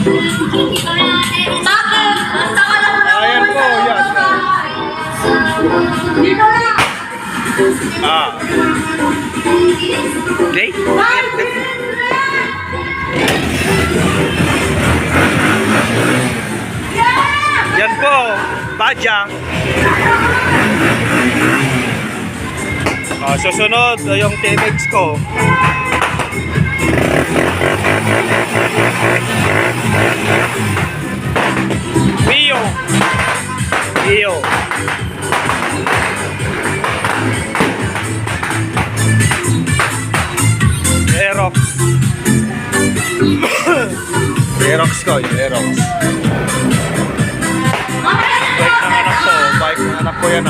Ayan po, yan. Okay. Yan po, Badya. Susunod yung TMX ko. Mio. Aerox. Aerox ko, yung Aerox. Bike ng anak ko yan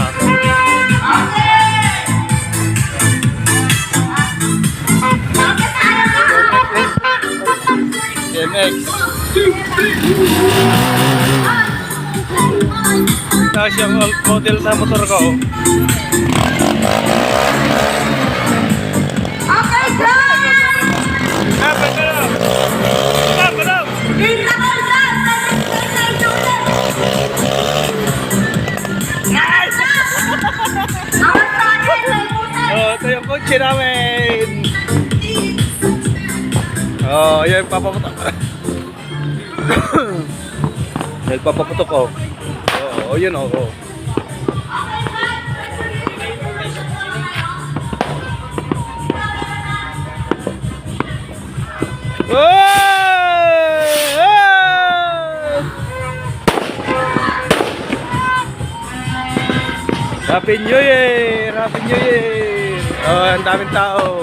TMX. Tapos yung old model na motor ko. Ito yung kotse namin. Yan papaputok. Yan papaputok ko. Yun Happy New Year! Happy New Year! Ang daming tao.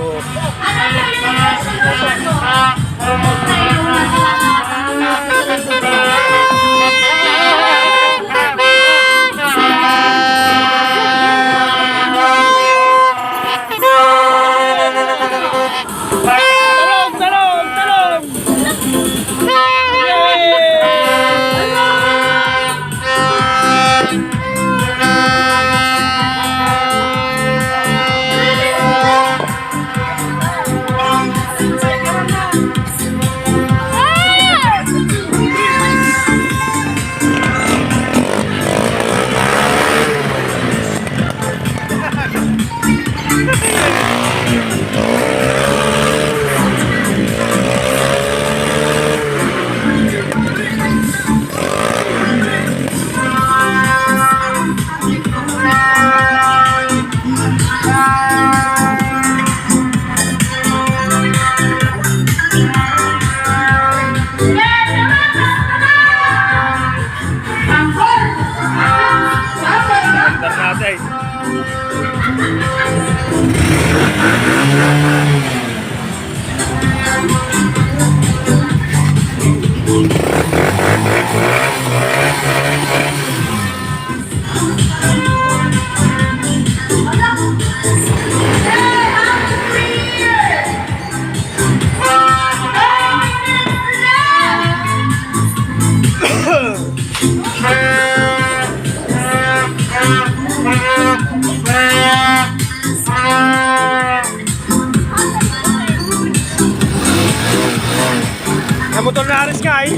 Motor na Aris ka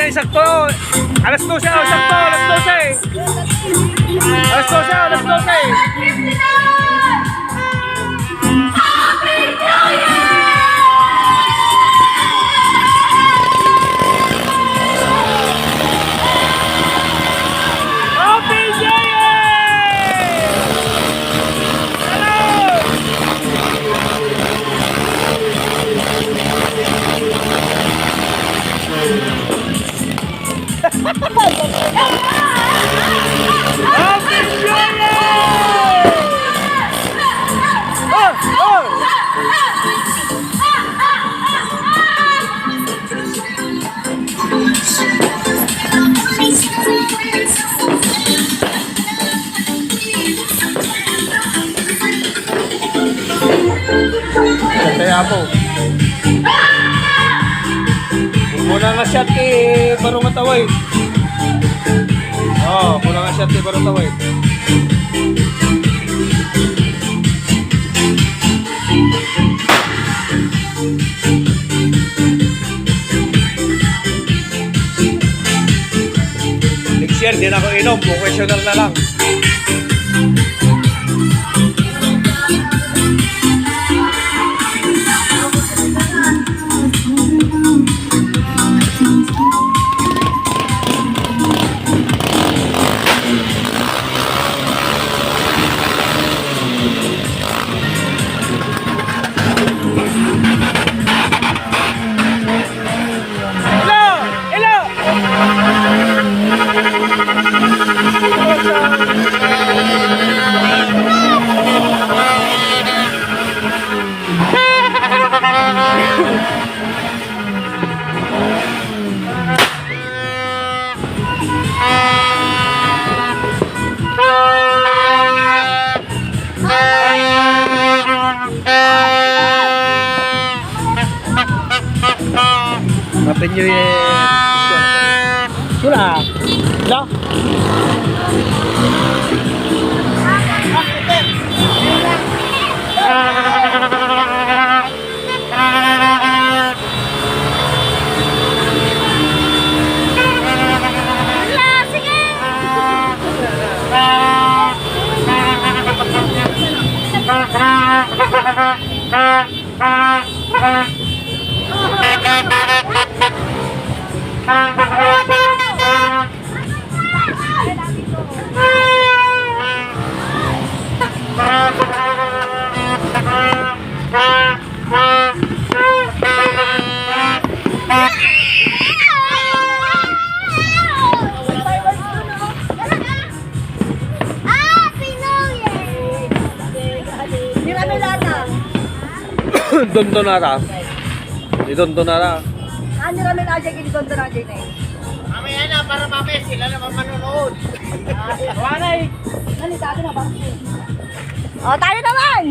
Ay, sakto. Alas 12, sakto. Alas 12. Alas 12, alas 12. Happy New Year! Hello! Quiapo. Muna nga shot kay Barong Ataway. Oo, muna nga shot kay Barong Ataway. Next year, di na ako inom. Professional na lang. Happy New Year! Sula! No? Dondonara. Di Dondonara. Ano namin aja gini Dondonara na eh. Mamaya na para mamaya sila naman manonood. Wala eh. Nali tayo na ba? Oh, tayo naman.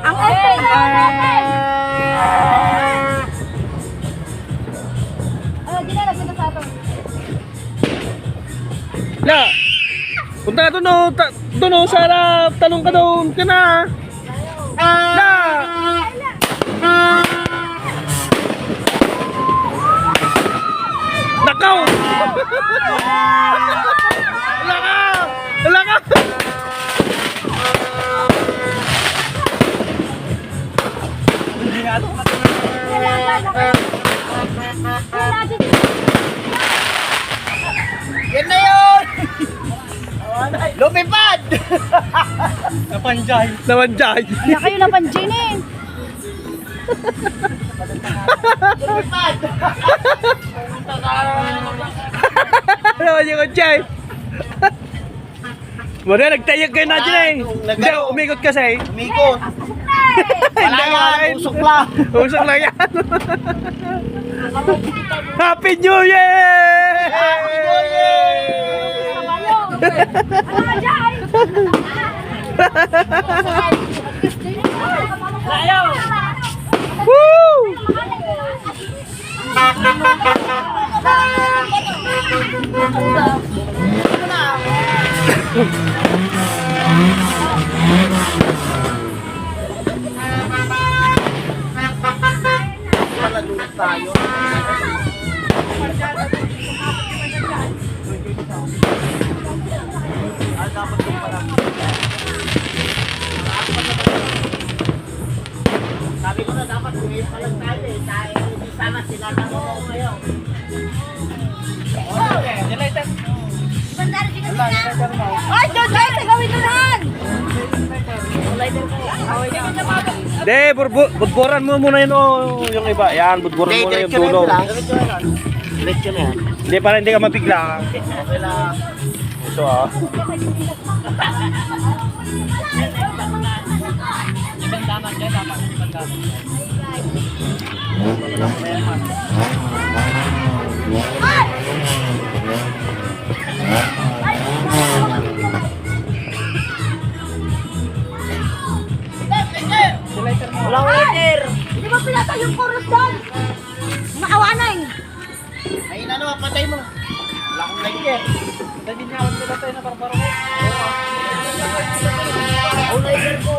Ang open natin. Gina na kita sa ato. La. Punta ka doon sa harap. Tanong ka doon ka na. La. Nakaw! Wala ka! Yan na yun! Lumipad! Napanjay. Kaya kayo na panjin eh. Lumipad! Naman yung kutsay. Wala, nagtayag kayo na dyan eh. Hindi, umikot kasi. Umikot! Wala yan! Usok lang! Usok lang yan. Happy New Year! Happy New Year! Woo! Malalunod tayo. Dapat yung parang sabi ko na dapat uwi pa lang tayo eh. Dahil hindi sana sila nanonood ngayon. Ay, John, guys, gawin nyo naman. Hindi, budburan mo muna yun yung iba. Yan, budburan mo na yung dulo. Diretso na yan. Hindi, para hindi ka mabigla. Okay lang. Ito ah. Walang waiter. Hindi ba yung chorus doon. Makawanay. Ay, ano, patay mo. Wala akong like eh. Hindi niya ako sila tayo na barbaro ko. Oo, like ko.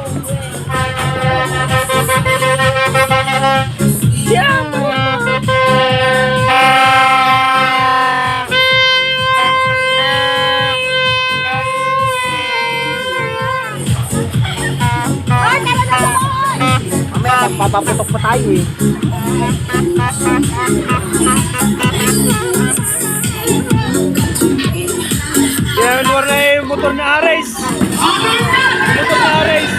Ay, tala na doon. Mamaya, papaputok pa tayo eh. Yan, luar na yung motor na Ares. Motor na Ares.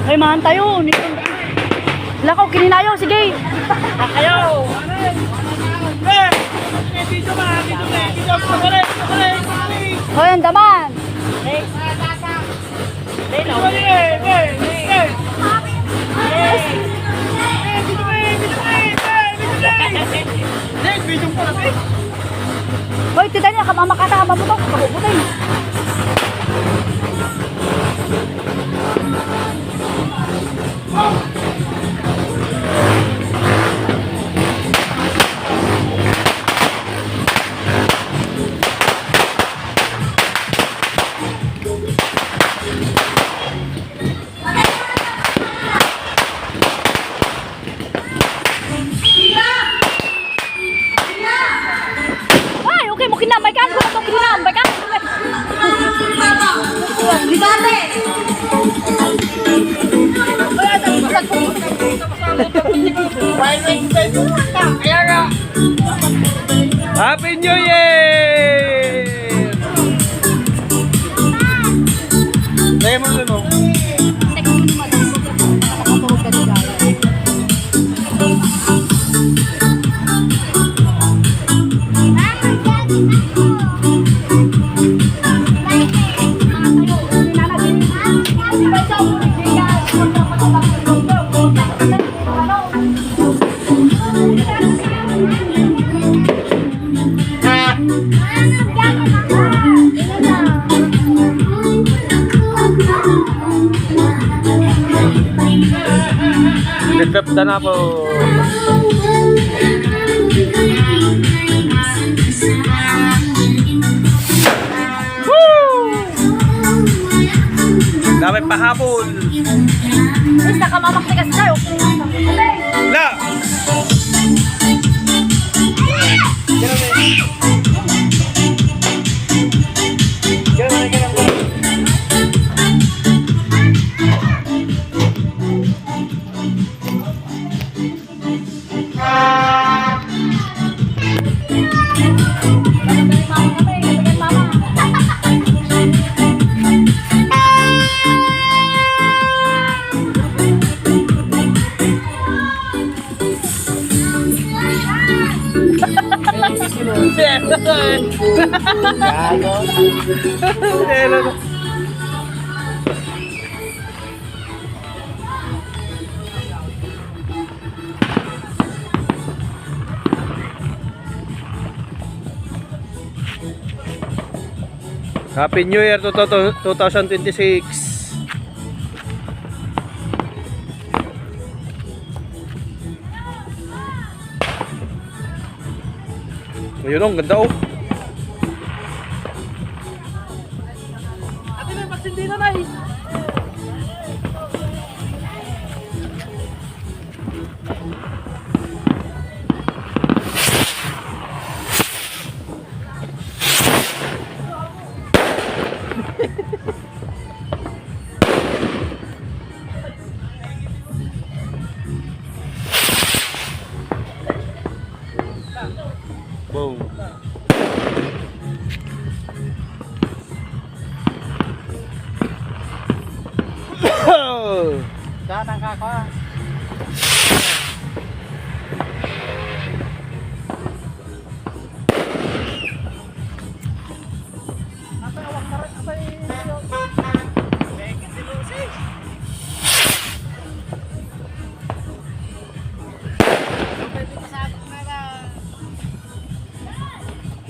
Ay, mahan tayo. Lakaw, kininayo. Sige. Ayaw! Dito ba? Dito ba? Dito ba? Hoy, ang daman. Hoy, tita niya, kamamakata, kamamutok, kabubutay. Ay, okay mo kinamay ka. Ano ito kinamay ka? Ligate! Happy New Year! Tayo mo nun, oh. Litrap na po. Dami pahabol. Is nakamamakti kasi tayo. La! Happy New Year to 2026. Ayun oh, ang ganda oh. Ate na, magsindi na na eh. Boom. Saan ang kaka?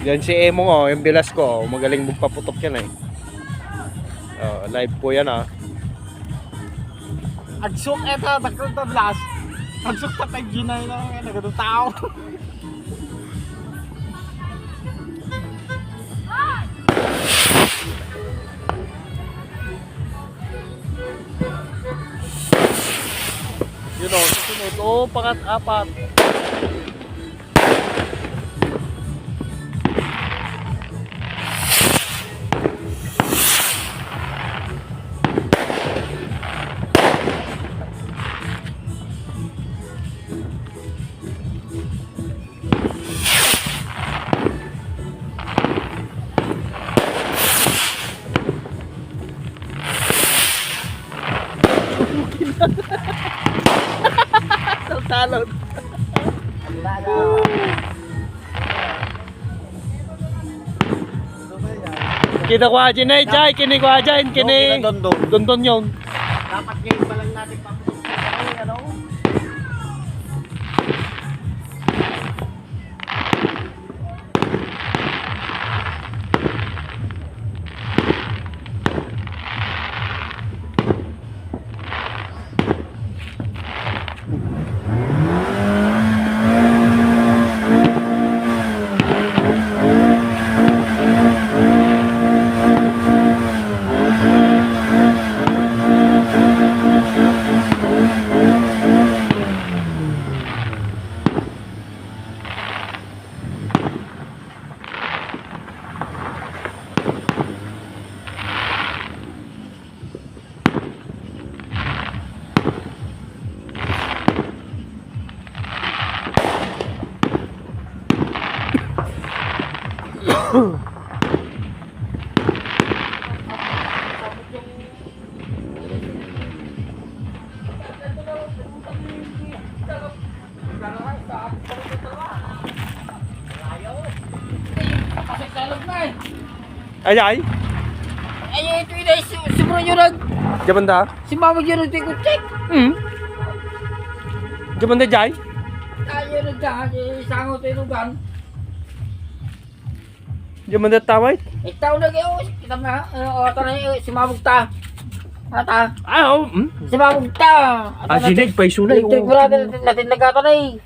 Yan si Emong oh, yung bilas ko oh. Magaling magpaputok yan eh. Oh, live po yan ah. Agsok eta, dakot na blas. Agsok ta tag ginay na nagado tao. Yun oh, susunod. Oh, pangat-apat. Talon. Kita ko aja na Jai, kini ko aja, kini Dondon yun. Dapat ngayon pa lang natin paputok sa ano. Ay ay. Ay, ito yun ay sobra nyo nag... Jaman da. Si mama nyo nag tikot-tik. Jaman da Jai. Tayo nagdahan, isangot tayo lugan. Jaman da taway. Ikaw na kayo, kita na, o ito na si Mabugta. Ata, Ah, oh. si Mabugta. Ah, sinig pa iso na. Ito yung natin nagkata na eh.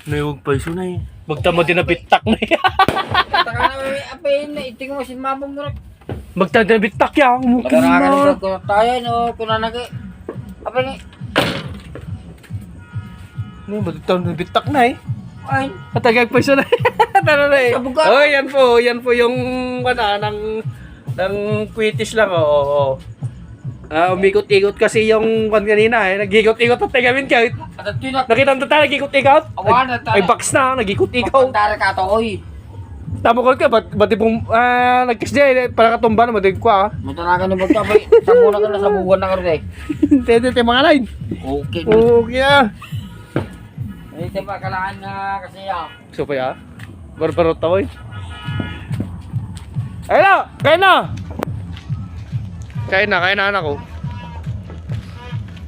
Nayog pa iso na eh. Magtama din na bitak na eh. Taka na may apin, iting mo si Mabong mo. Magtama din na bitak ya. Magkarakan na tayo, no, kunanagi. Apin eh. Magtama din na bitak na eh. Ay, Katagag pa iso na eh. Tara na eh. Sa buga. Oh, yan po yung ng Quitis lang oh. Umikot-ikot kasi yung kanina eh. Nag-ikot-ikot at tegamin ka. at ito na. Nakita mo tayo nag-ikot-ikot? Awan na tayo. Ay box na, nag-ikot-ikot. Pagpantara ka to, oy. Tama ko ka, ba't pong nagkis diya, para katumba na, madig ko ah. Matanagan na magkabay. Sabuna ka na, sabugan na ka rin eh. Tete, mga line. Okay. Okay ah. Ay, ito ba, kailangan na kasi ah. So pa ya? Barbarot tawoy. Ayun na! Kain na! Kain na anak ko.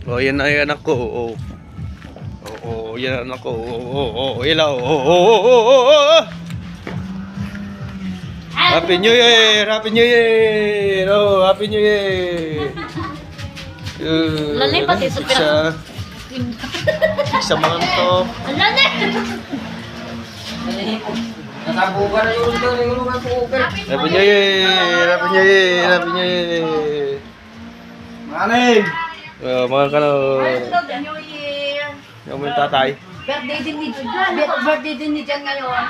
Oh, yan na yung anak ko. Oh, yan anak ko. Ilaw. Happy New Year! Happy New Year! Oh, Happy New Year! Lalay, pati sa Isa mga to. Ala na! Nasabukan na yung ulungan ko. Happy New Year! Happy New Year! Happy New Year! Maning! Mga kano. New Year! Yung mga tatay. Birthday din ni Jan ngayon.